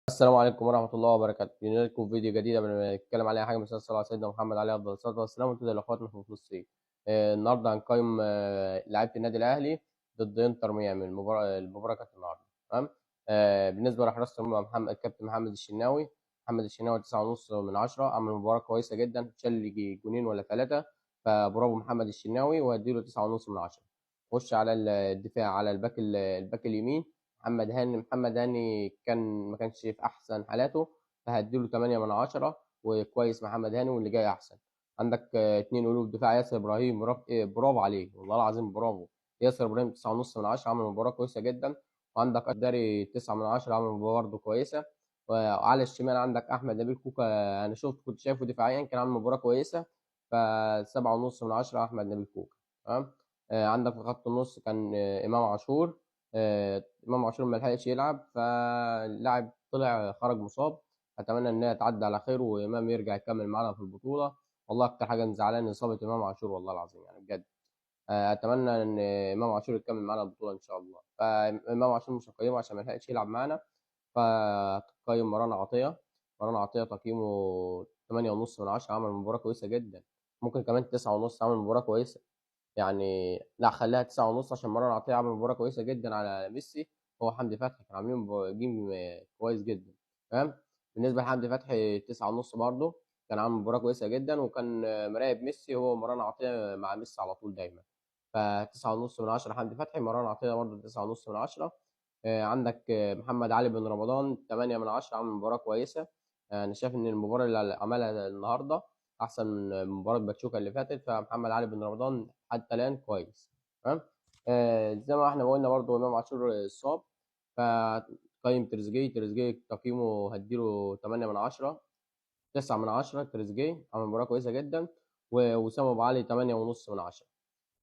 السلام عليكم ورحمة الله وبركاته. جينا لكم في فيديو جديد قبل ما نتكلم على أي حاجة. مثلا صلى على سيدنا محمد عليه أفضل الصلاة والسلام وكده لأخواتنا في فلسطين. النهاردة هنقيم لعيبة النادي الأهلي ضد إنتر ميامي. المباراة كانت النهاردة. تمام. بالنسبة لحراسة المرمى الكابتن محمد الشناوي. محمد الشناوي 9.5 من 10، عمل مباراة كويسة جدا، شال يجي جونين ولا ثلاثة. فبرافو محمد الشناوي وهديله 9.5 من 10. خش على الدفاع، على الباك اليمين. محمد هاني ما كانش في احسن حالاته، فهديله 8 من 10. وكويس محمد هاني واللي جاي احسن. عندك اتنين قلوب دفاع، ياسر ابراهيم برافو عليه والله العظيم برافو. ياسر ابراهيم 9.5 من 10، عمل مباراة كويسة جدا. وعندك داري 9 من 10، عمل مباراة برضه كويسة. وعلى الشمال عندك احمد نبيل كوكا. انا كنت شايفه دفاعيا كان عامل مباراة كويسة. ف7.5 من 10 احمد نبيل كوكا. تمام. عندك في خط النص كان امام عاشور. امام عاشور ما لحقش يلعب، فاللاعب طلع خرج مصاب. اتمنى ان هي تعدي على خير وامام يرجع يكمل معانا في البطوله. والله اكتر حاجه زعلان اصابه امام عاشور والله العظيم يعني بجد. اتمنى ان امام عاشور يكمل معانا البطوله ان شاء الله. فامام عاشور مش هقيمه عشان ما لحقش يلعب معانا. فتقيم مروان عطيه. مروان عطيه تقييمه 8.5 من 10، عمل مباراه كويسه جدا. ممكن كمان 9.5، عمل مباراه كويسه. يعني لا، خليها 9.5 عشان مروان عطية عمل مباراة كويسة جدا على ميسي. هو حمدي فتحي كانوا عاملين جيم كويس جدا. تمام. بالنسبة لحمدي فتحي 9.5 برضه، كان عامل مباراة كويسة جدا، وكان مراقب ميسي هو ومروان عطية مع ميسي على طول دايما. ف9.5 من 10 حمدي فتحي. مروان عطية برضه 9.5 من 10. عندك محمد علي بن رمضان 8 من 10، عامل مباراة كويسة. أنا شايف إن المباراة اللي عملها النهاردة أحسن من مباراة باتشوكا اللي فاتت. فمحمد علي بن رمضان حتى الآن كويس. تمام. زي ما احنا قلنا برضو امام عاشور اتصاب. فقيم تريزيجيه تقييمه هديله 8 من 10. 9 من 10 تريزيجيه عمل مباراة كويسة جدا. ووسام ابو علي 8.5 من 10.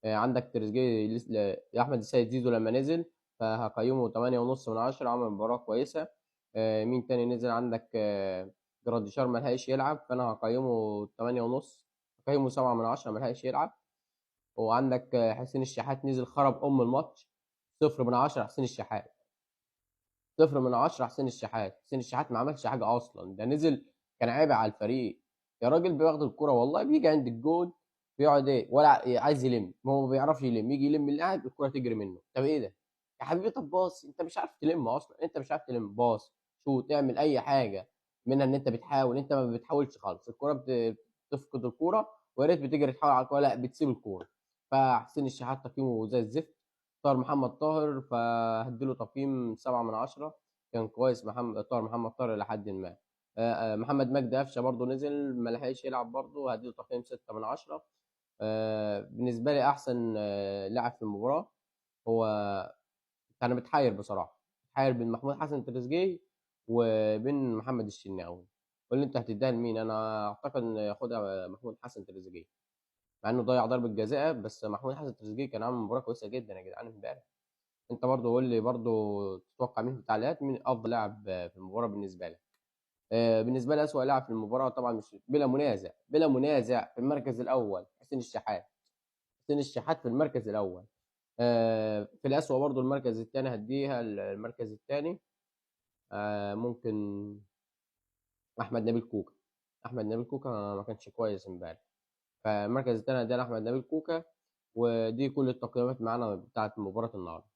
عندك تريزيجيه احمد السيد زيزو لما نزل، فهقيمه 8.5 من 10، عمل مباراة كويسة. مين تاني نزل عندك؟ جراديشار ما لحقش يلعب، فانا هقيمه 8.5. هقيمه 7 من 10، ما لحقش يلعب. وعندك حسين الشحات نزل خرب الماتش. 0 من 10 حسين الشحات. 0 من 10 حسين الشحات ما عملش حاجه اصلا، ده نزل كان عيب على الفريق. يا راجل بياخد الكرة والله بيجي عند الجون، بيقعد ايه ولا عايز يلم، هو ما بيعرفش يلم، يجي يلم اللاعب الكرة تجري منه. طب ايه ده يا حبيبي؟ طب باص، انت مش عارف تلم اصلا، انت مش عارف تلم، باص شو تعمل اي حاجه منها ان انت بتحاول. انت ما بتحاولش خالص، الكرة بتفقد الكرة، ويا ريت بتجري تحاول على الكرة، لا بتسيب الكرة. فحسين الشحات تقييمه زي الزفت. طاهر محمد طاهر فهديله تقييم 7 من 10. كان كويس محمد طاهر لحد ما. محمد مجدي قفشه برضه نزل ما لحقش يلعب، برضه هديله تقييم 6 من 10. بالنسبه لي احسن لاعب في المباراه هو، انا متحير بصراحه، متحير بين محمود حسن تريزيجيه وبين محمد الشناوي. قول لي انت هتديها لمين؟ انا اعتقد ان ياخدها محمود حسن تريزيجيه، مع انه ضيع ضربه جزاء، بس محمود حسن تريزيجيه كان عامل مباراه كويسه جدا يا جدعان امبارح. انت برضه قول لي برضه تتوقع مين في التعليقات، مين افضل لاعب في المباراه بالنسبه لك؟ بالنسبه لي اسوأ لاعب في المباراه طبعا مش بلا منازع، بلا منازع، في المركز الاول حسين الشحات. حسين الشحات في المركز الاول. في الاسوأ برضه المركز الثاني هديها المركز الثاني. ممكن احمد نبيل كوكا. احمد نبيل كوكا ما كانش كويس امبارح. فالمركز الثاني هديها لاحمد نبيل كوكا. ودي كل التقييمات معانا بتاعت مباراه النهارده.